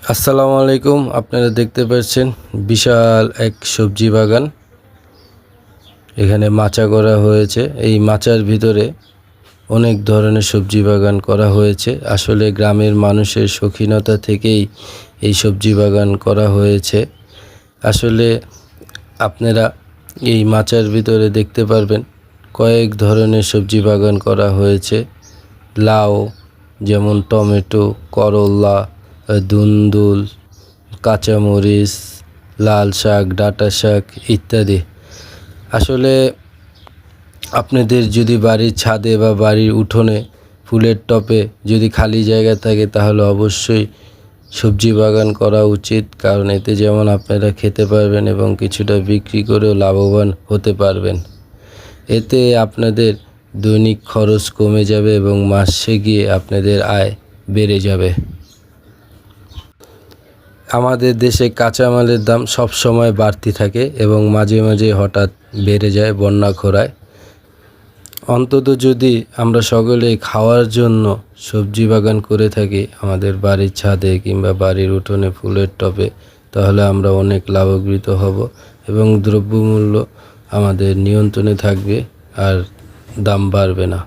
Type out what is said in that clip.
আসসালামু আলাইকুম। আপনারা দেখতে পাচ্ছেন বিশাল এক সবজি বাগান। এখানে মাচা করা হয়েছে। এই মাচার ভিতরে অনেক ধরনের সবজি বাগান করা হয়েছে। আসলে গ্রামের মানুষের শৌখিনতা থেকেই এই সবজি বাগান করা হয়েছে। আসলে আপনারা এই মাচার ভিতরে দেখতে পারবেন কয়েক ধরনের সবজি বাগান করা হয়েছে। লাউ, যেমন টমেটো, করলা, ধুন্দুল, কাঁচামরিচ, লাল শাক, ডাঁটা শাক ইত্যাদি। আসলে আপনাদের যদি বাড়ির ছাদে বা বাড়ির উঠোনে ফুলের টবে যদি খালি জায়গা থাকে তাহলে অবশ্যই সবজি বাগান করা উচিত, কারণ এতে যেমন আপনারা খেতে পারবেন এবং কিছুটা বিক্রি করেও লাভবান হতে পারবেন। এতে আপনাদের দৈনিক খরচ কমে যাবে এবং মাসে গিয়ে আপনাদের আয় বেড়ে যাবে। আমাদের দেশে কাঁচামালের দাম সব সময় বাড়তি থাকে এবং মাঝে মাঝে হঠাৎ বেড়ে যায় বন্যা খরায়। অন্তত যদি আমরা সকলেই খাওয়ার জন্য সবজি বাগান করে থাকি আমাদের বাড়ির ছাদে কিংবা বাড়ির উঠোনে ফুলের টবে, তাহলে আমরা অনেক লাভান্বিত হব এবং দ্রব্যমূল্য আমাদের নিয়ন্ত্রণে থাকবে আর দাম বাড়বে না।